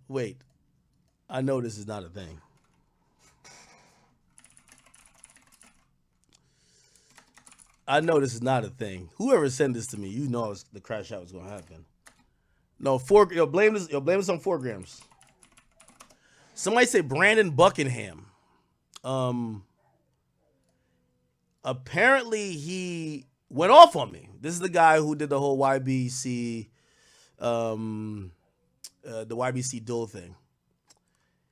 Wait, I know this is not a thing. I know this is not a thing. Whoever sent this to me, you know the crash out was gonna happen. No, yo, blame this on 4 grams. Somebody say Brandon Buckingham. Um, Apparently he went off on me. This is the guy who did the whole YBC, the YBC duel thing.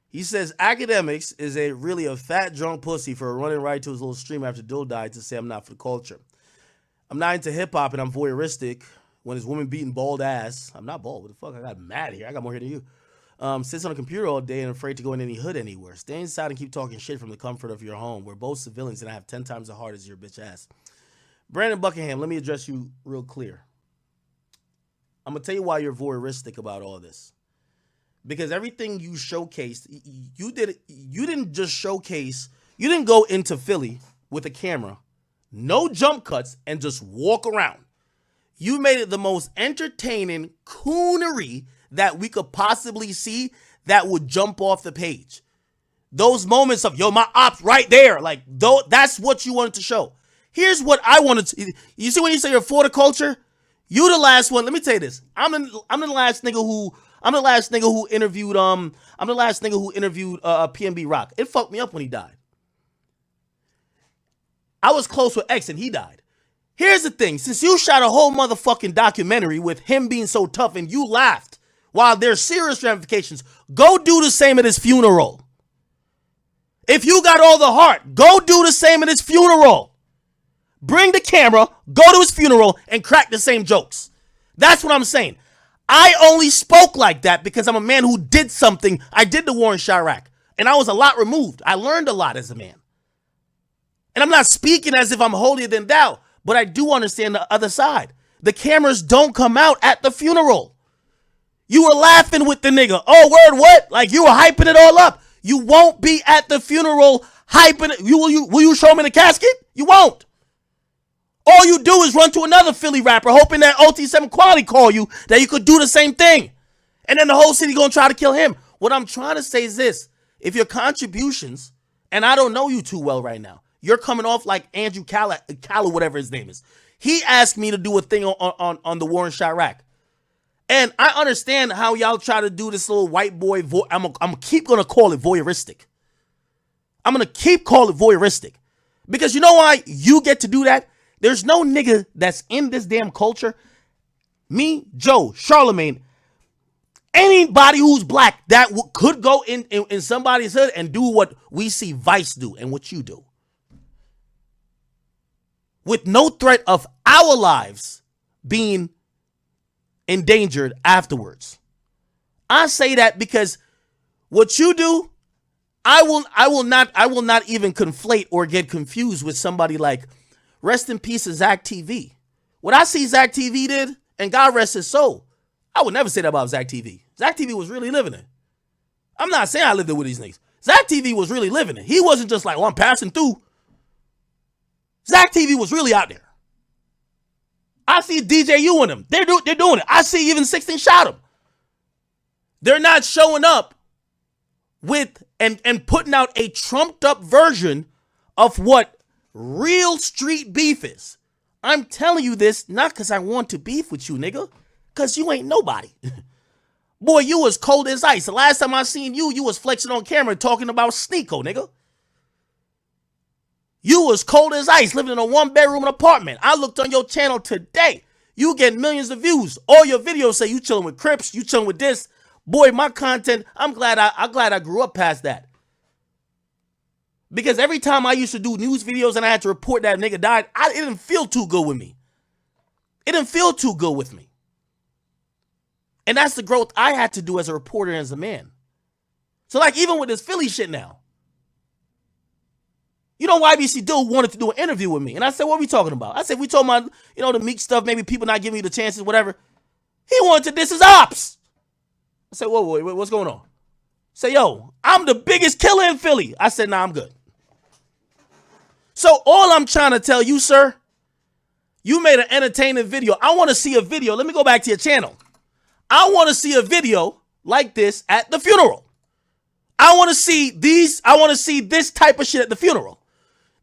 He says Akademiks is really a fat drunk pussy for running right to his little stream after Dill died to say I'm not for the culture. I'm not into hip hop and I'm voyeuristic. When his woman beating bald ass, I'm not bald. What the fuck? I got mad here. I got more hair than you. Sits on a computer all day and afraid to go in any hood anywhere. Stay inside and keep talking shit from the comfort of your home. We're both civilians and I have 10 times the heart as your bitch ass. Brandon Buckingham, let me address you real clear. I'm gonna tell you why you're voyeuristic about all this. Because everything you showcased, you didn't just showcase, you didn't go into Philly with a camera, no jump cuts, and just walk around. You made it the most entertaining coonery that we could possibly see that would jump off the page. Those moments of, yo, my op's right there. Like, that's what you wanted to show. Here's what I wanted to, you see when you say you're for the culture? You the last one. Let me tell you this. I'm the last nigga who interviewed PNB Rock. It fucked me up when he died. I was close with X and he died. Here's the thing. Since you shot a whole motherfucking documentary with him being so tough and you laughed while there's serious ramifications, go do the same at his funeral. If you got all the heart, go do the same at his funeral. Bring the camera, go to his funeral, and crack the same jokes. That's what I'm saying. I only spoke like that because I'm a man who did something. I did the war in Chirac, and I was a lot removed. I learned a lot as a man. And I'm not speaking as if I'm holier than thou, but I do understand the other side. The cameras don't come out at the funeral. You were laughing with the nigga. Oh, word, what? Like you were hyping it all up. You won't be at the funeral hyping it. Will you show him in the casket? You won't. All you do is run to another Philly rapper hoping that OT7 Quality call you that you could do the same thing. And then the whole city gonna try to kill him. What I'm trying to say is this. If your contributions, and I don't know you too well right now, you're coming off like Andrew Calla, whatever his name is. He asked me to do a thing on the war in Chirac. And I understand how y'all try to do this little white boy, I'm keep gonna call it voyeuristic. I'm gonna keep calling it voyeuristic. Because you know why you get to do that? There's no nigga that's in this damn culture. Me, Joe, Charlemagne, anybody who's black that could go in somebody's hood and do what we see Vice do and what you do. With no threat of our lives being endangered afterwards. I say that because what you do, I will not even conflate or get confused with somebody like rest in peace Zach TV. What I see Zach TV did, and God rest his soul, I would never say that about Zach TV. Zach TV was really living it. I'm not saying I lived it with these niggas. Zach TV was really living it. He wasn't just like, well, I'm passing through. Zach TV was really out there. I see DJU in them. They're doing it. I see even 16 shot them. They're not showing up with and putting out a trumped up version of what real street beef is. I'm telling you this not because I want to beef with you, nigga, because you ain't nobody. Boy, you was cold as ice. The last time I seen you, you was flexing on camera talking about Sneeko, nigga. You was cold as ice, living in a 1-bedroom apartment. I looked on your channel today. You get millions of views. All your videos say you chilling with Crips, you chilling with this. Boy, my content, I'm glad I grew up past that. Because every time I used to do news videos and I had to report that nigga died, it didn't feel too good with me. It didn't feel too good with me. And that's the growth I had to do as a reporter and as a man. So like even with this Philly shit now, you know, YBC Dill wanted to do an interview with me. And I said, what are we talking about? I said, we talking about, you know, the Meek stuff, maybe people not giving you the chances, whatever. He wanted to diss his ops. I said, whoa, what's going on? Say, yo, I'm the biggest killer in Philly. I said, nah, I'm good. So all I'm trying to tell you, sir, you made an entertaining video. I want to see a video. Let me go back to your channel. I want to see a video like this at the funeral. I want to see this type of shit at the funeral.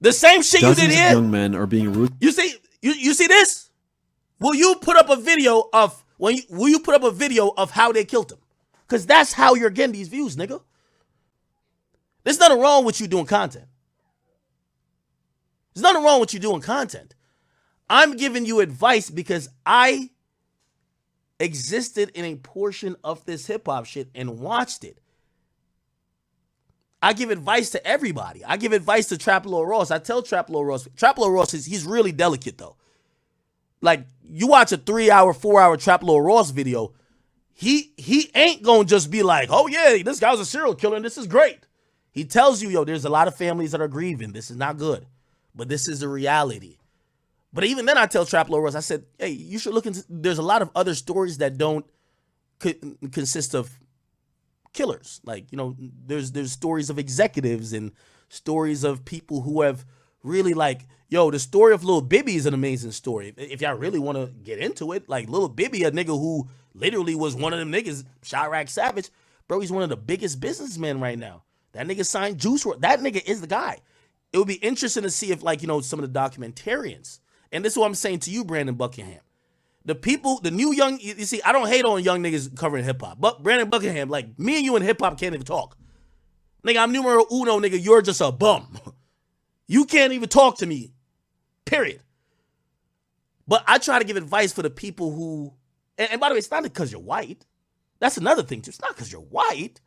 The same shit you did here. Young men are being rude. You see this? Will you put up a video of how they killed him? Because that's how you're getting these views, nigga. There's nothing wrong with you doing content. There's nothing wrong with you doing content. I'm giving you advice because I existed in a portion of this hip hop shit and watched it. I give advice to everybody. I give advice to Trap Lord Ross. I tell Trap Lord Ross, he's really delicate though. Like, you watch a 3-hour, 4-hour Trap Lord Ross video, he ain't gonna just be like, oh yeah, this guy was a serial killer and this is great. He tells you, yo, there's a lot of families that are grieving. This is not good, but this is a reality. But even then I tell Trap Lord Ross, I said, hey, you should look into, there's a lot of other stories that don't consist of killers. Like, you know, there's stories of executives and stories of people who have really, like, yo, the story of Lil Bibby is an amazing story. If y'all really want to get into it, like Lil Bibby, a nigga who literally was one of them niggas, Chirac Savage, bro, he's one of the biggest businessmen right now. That nigga signed Juice WRLD. That nigga is the guy. It would be interesting to see if, like, you know, some of the documentarians, and this is what I'm saying to you, Brandon Buckingham, the people, the new young, you see, I don't hate on young niggas covering hip-hop, but Brandon Buckingham, like, me and you in hip-hop can't even talk. Nigga, I'm numero uno, nigga, you're just a bum. You can't even talk to me, period. But I try to give advice for the people who, and by the way, it's not because you're white. That's another thing, too. It's not because you're white.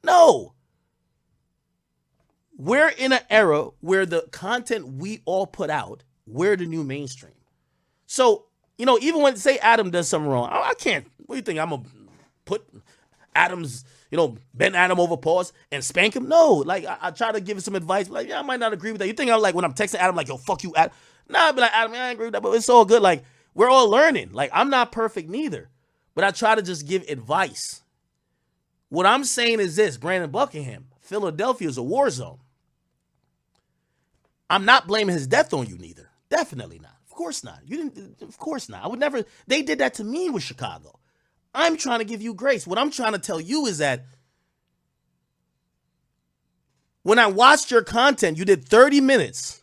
No. We're in an era where the content we all put out, we're the new mainstream. So, you know, even when, say, Adam does something wrong, I can't, what do you think, I'm going to put Adam's, you know, bend Adam over paws and spank him? No, like, I try to give him some advice, like, yeah, I might not agree with that. You think I'm like, when I'm texting Adam, like, yo, fuck you, Adam? Nah, I'd be like, Adam, I ain't agree with that, but it's all good. Like, we're all learning. Like, I'm not perfect neither, but I try to just give advice. What I'm saying is this, Brandon Buckingham, Philadelphia is a war zone. I'm not blaming his death on you neither. Definitely not. Of course not. You didn't, of course not. I would never, they did that to me with Chicago. I'm trying to give you grace. What I'm trying to tell you is that when I watched your content, you did 30 minutes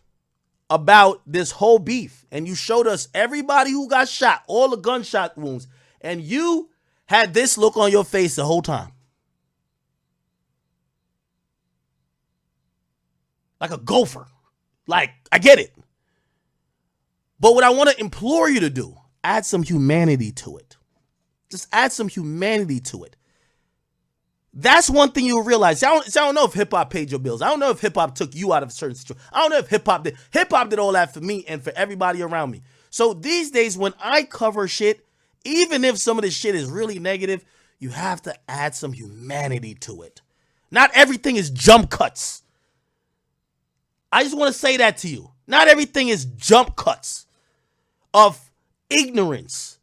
about this whole beef, and you showed us everybody who got shot, all the gunshot wounds, and you had this look on your face the whole time. Like a gopher. Like, I get it. But what I want to implore you to do, add some humanity to it. Just add some humanity to it. That's one thing you'll realize. I don't know if hip-hop paid your bills. I don't know if hip-hop took you out of a certain situation. I don't know if hip-hop did. Hip-hop did all that for me and for everybody around me. So these days when I cover shit, even if some of this shit is really negative, you have to add some humanity to it. Not everything is jump cuts. I just want to say that to you. Not everything is jump cuts of ignorance.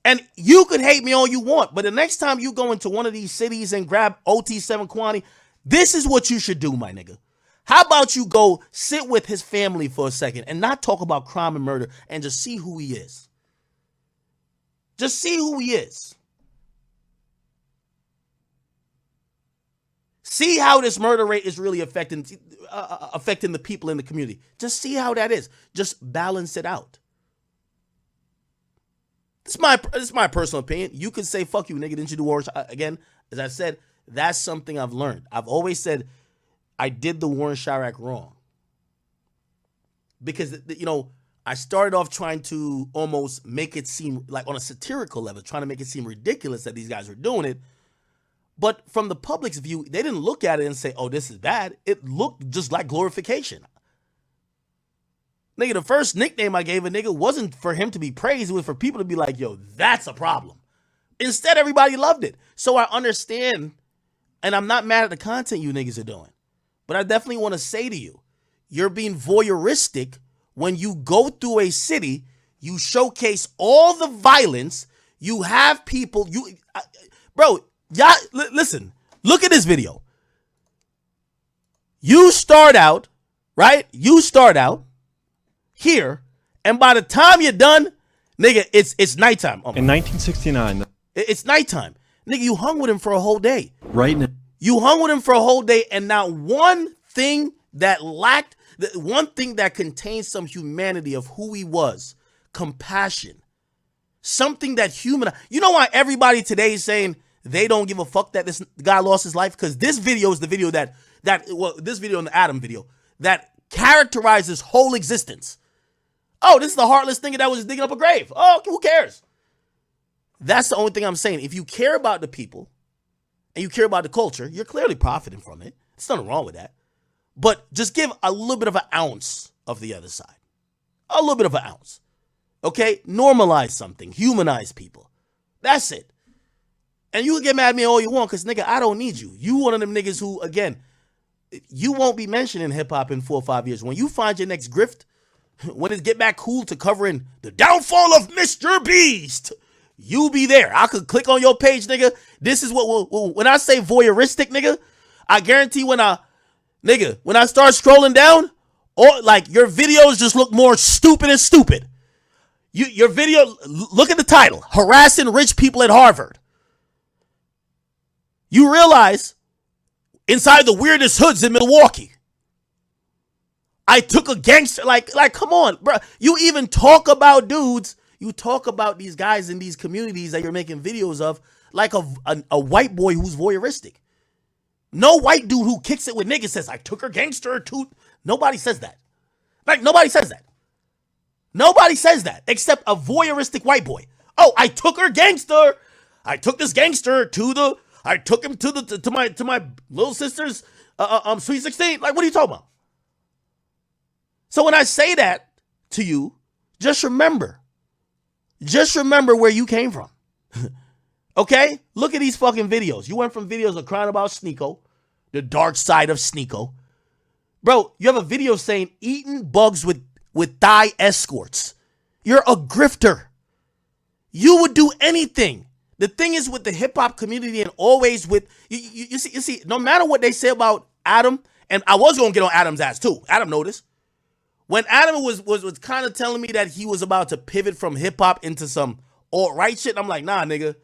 And you could hate me all you want, but the next time you go into one of these cities and grab OT7 Kwani, this is what you should do, my nigga. How about you go sit with his family for a second and not talk about crime and murder and just see who he is. Just see who he is. See how this murder rate is really affecting the people in the community. Just see how that is. Just balance it out. This is my personal opinion. You could say, fuck you, nigga, didn't you do Warren? Again, as I said, that's something I've learned. I've always said I did the Warren Chirac wrong. Because, you know, I started off trying to almost make it seem like on a satirical level, trying to make it seem ridiculous that these guys were doing it. But from the public's view, they didn't look at it and say, oh, this is bad. It looked just like glorification. Nigga, the first nickname I gave a nigga wasn't for him to be praised. It was for people to be like, yo, that's a problem. Instead, everybody loved it. So I understand, and I'm not mad at the content you niggas are doing. But I definitely want to say to you, you're being voyeuristic when you go through a city, you showcase all the violence, you have people, bro, y'all, listen, look at this video. You start out, right? You start out here, and by the time you're done, nigga, it's nighttime. In 1969. It's nighttime. Nigga, you hung with him for a whole day. Right now. You hung with him for a whole day, and not one thing that lacked, one thing that contained some humanity of who he was, compassion, something that human. You know why everybody today is saying they don't give a fuck that this guy lost his life? Because this video is the video this video in the Adam video that characterized his whole existence. Oh, this is the heartless nigga that was digging up a grave. Oh, who cares? That's the only thing I'm saying. If you care about the people and you care about the culture, you're clearly profiting from it. There's nothing wrong with that. But just give a little bit of an ounce of the other side. A little bit of an ounce. Okay? Normalize something. Humanize people. That's it. And you can get mad at me all you want because, nigga, I don't need you. You one of them niggas who, again, you won't be mentioned in hip-hop in 4 or 5 years. When you find your next grift, when it get back cool to covering the downfall of Mr. Beast, you be there. I could click on your page, nigga. This is what when I say voyeuristic, nigga, I guarantee when I start scrolling down, or like your videos just look more stupid and stupid. Your video, look at the title, harassing rich people at Harvard. You realize inside the weirdest hoods in Milwaukee, I took a gangster, like come on, bro. You even talk about dudes. You talk about these guys in these communities that you're making videos of like a white boy who's voyeuristic. No white dude who kicks it with niggas says, I took her gangster too. Nobody says that. Like, nobody says that. Nobody says that except a voyeuristic white boy. Oh, I took her gangster. I took this gangster I took him to my little sister's sweet 16. Like, what are you talking about? So when I say that to you, just remember where you came from. Okay? Look at these fucking videos. You went from videos of crying about Sneeko, the dark side of Sneeko. Bro, you have a video saying eating bugs with thigh escorts. You're a grifter. You would do anything. The thing is with the hip hop community and always with, you see, no matter what they say about Adam, and I was going to get on Adam's ass too. Adam noticed. When Adam was kind of telling me that he was about to pivot from hip hop into some alt-right shit, I'm like, nah, nigga.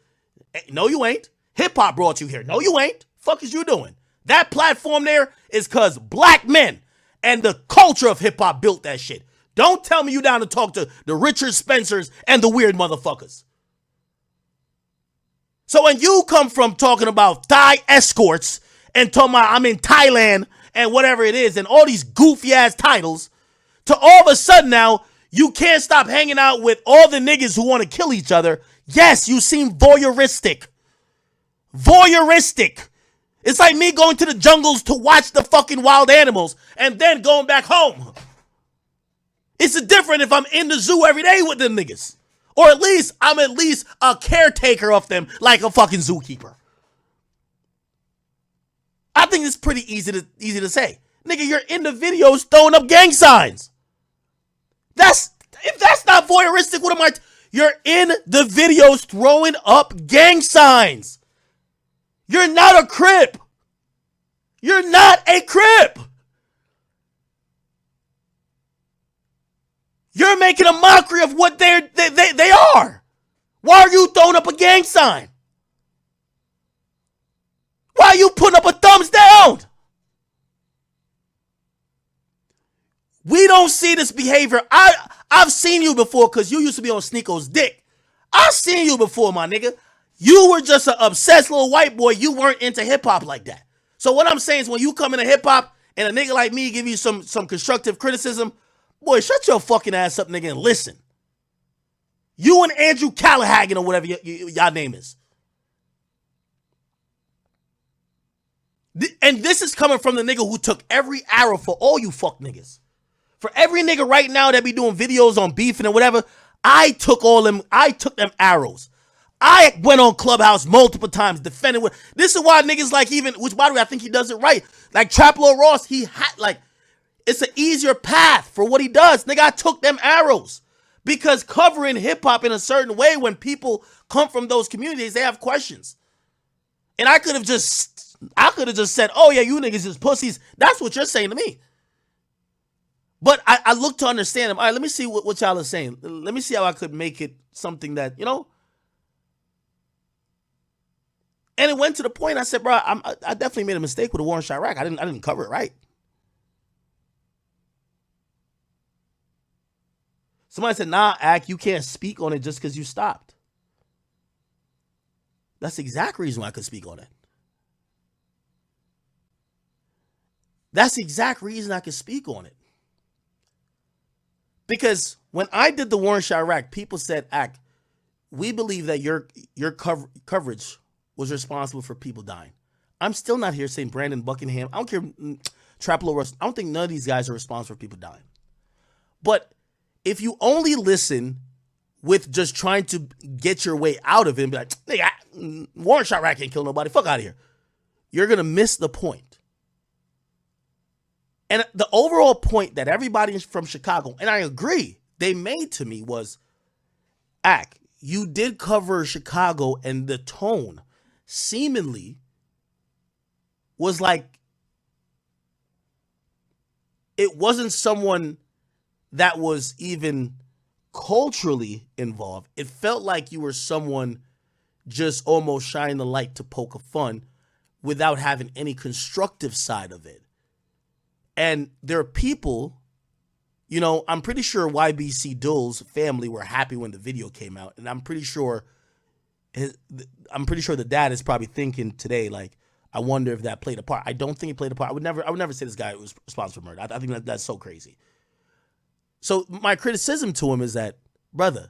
No, you ain't. Hip hop brought you here. No, you ain't. Fuck is you doing? That platform there is because black men and the culture of hip hop built that shit. Don't tell me you down to talk to the Richard Spencers and the weird motherfuckers. So when you come from talking about thigh escorts and talking about I'm in Thailand and whatever it is and all these goofy ass titles, to all of a sudden now you can't stop hanging out with all the niggas who want to kill each other. Yes, you seem voyeuristic. Voyeuristic. It's like me going to the jungles to watch the fucking wild animals and then going back home. It's different if I'm in the zoo every day with them niggas. Or at least I'm a caretaker of them like a fucking zookeeper. I think it's pretty easy to say. Nigga, you're in the videos throwing up gang signs. If that's not voyeuristic, what am I? You're in the videos throwing up gang signs. You're not a Crip. You're not a Crip. You're making a mockery of what they are. Why are you throwing up a gang sign? Why are you putting up a thumbs down? We don't see this behavior. I've seen you before because you used to be on Sneeko's dick. I've seen you before, my nigga. You were just an obsessed little white boy. You weren't into hip-hop like that. So what I'm saying is when you come into hip-hop and a nigga like me give you some constructive criticism, boy, shut your fucking ass up, nigga, and listen. You and Andrew Callahan or whatever y'all name is. And this is coming from the nigga who took every arrow for all you fuck niggas. For every nigga right now that be doing videos on beefing and whatever, I took them arrows. I went on Clubhouse multiple times defending with. This is why niggas like even, which by the way, I think he does it right. Like Trap Lord Ross, it's an easier path for what he does. Nigga, I took them arrows. Because covering hip hop in a certain way, when people come from those communities, they have questions. And I could have just said, oh yeah, you niggas is pussies. That's what you're saying to me. But I look to understand them. All right, let me see what y'all are saying. Let me see how I could make it something that, And it went to the point I said, bro, I definitely made a mistake with the war in Chirac. I didn't cover it right. Somebody said, nah, Ak, you can't speak on it just because you stopped. That's the exact reason why I could speak on it. That's the exact reason I could speak on it. Because when I did the war in Chirac, people said, Ak, we believe that your coverage was responsible for people dying. I'm still not here saying Brandon Buckingham. I don't care. Trapolo Russ. I don't think none of these guys are responsible for people dying. But if you only listen with just trying to get your way out of it and be like, nigga, Warren Chirac can't kill nobody. Fuck out of here. You're going to miss the point. And the overall point that everybody from Chicago, and I agree, they made to me was, Ak, you did cover Chicago, and the tone seemingly was like it wasn't someone that was even culturally involved. It felt like you were someone just almost shining the light to poke a fun without having any constructive side of it. And there are people, you know, I'm pretty sure YBC Dull's family were happy when the video came out. And I'm pretty sure the dad is probably thinking today, like, I wonder if that played a part. I don't think it played a part. I would never say this guy was responsible for murder. I think that's so crazy. So my criticism to him is that, brother,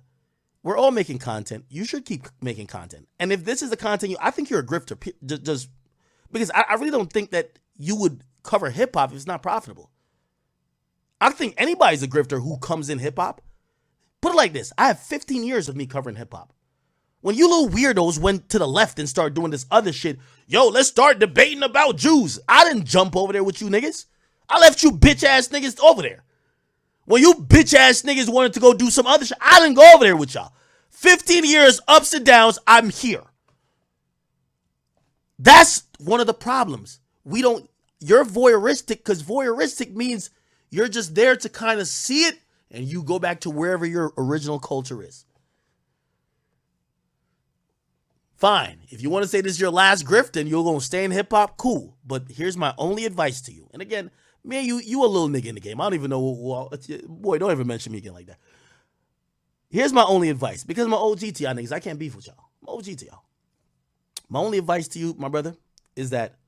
we're all making content. You should keep making content. And if this is the content I think you're a grifter. Just because I really don't think that you would cover hip hop if it's not profitable. I think anybody's a grifter who comes in hip hop. Put it like this. I have 15 years of me covering hip hop. When you little weirdos went to the left and started doing this other shit, yo, let's start debating about Jews. I didn't jump over there with you niggas. I left you bitch ass niggas over there. When you bitch ass niggas wanted to go do some other shit, I didn't go over there with y'all. 15 years, ups and downs, I'm here. That's one of the problems. You're voyeuristic, because voyeuristic means you're just there to kind of see it and you go back to wherever your original culture is. Fine. If you want to say this is your last grift and you're going to stay in hip hop, cool. But here's my only advice to you. And again, man, you a little nigga in the game. I don't even know. Boy, don't ever mention me again like that. Here's my only advice. Because I'm an OG to y'all niggas, I can't beef with y'all. I'm OG to y'all. My only advice to you, my brother, is that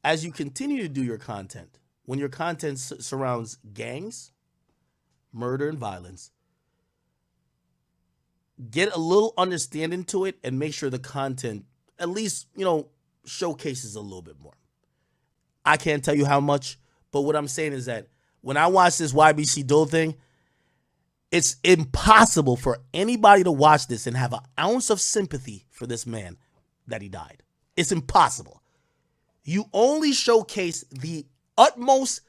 as you continue to do your content, when your content surrounds gangs, murder, and violence, get a little understanding to it and make sure the content at least, showcases a little bit more. I can't tell you how much, but what I'm saying is that when I watch this YBC Dull thing, it's impossible for anybody to watch this and have an ounce of sympathy for this man that he died. It's impossible. You only showcase the utmost,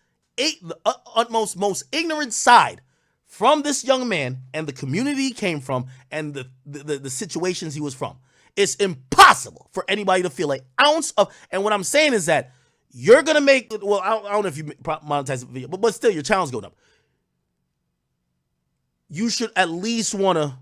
most ignorant side from this young man and the community he came from and the situations he was from. It's impossible for anybody to feel an ounce of, and what I'm saying is that you're going to make, well, I don't know if you monetize the video, but still your channel's going up. You should at least want to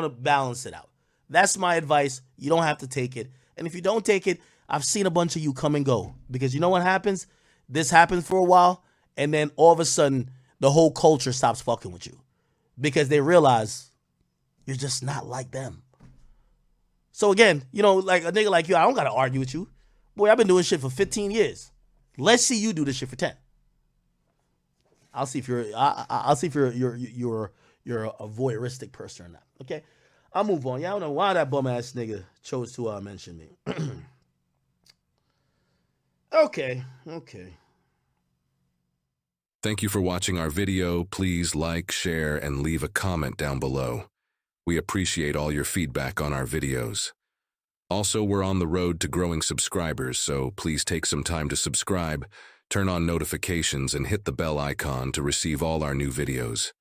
balance it out. That's my advice. You don't have to take it. And if you don't take it, I've seen a bunch of you come and go, because you know what happens? This happens for a while, and then all of a sudden the whole culture stops fucking with you because they realize you're just not like them. So again, like a nigga like you, I don't got to argue with you. Boy, I've been doing shit for 15 years. Let's see you do this shit for 10. I'll see if you're a voyeuristic person or not. Okay, I'll move on. Yeah, I don't know why that bum ass nigga chose to mention me. Okay. Thank you for watching our video. Please like, share, and leave a comment down below. We appreciate all your feedback on our videos. Also, we're on the road to growing subscribers, so please take some time to subscribe, turn on notifications, and hit the bell icon to receive all our new videos.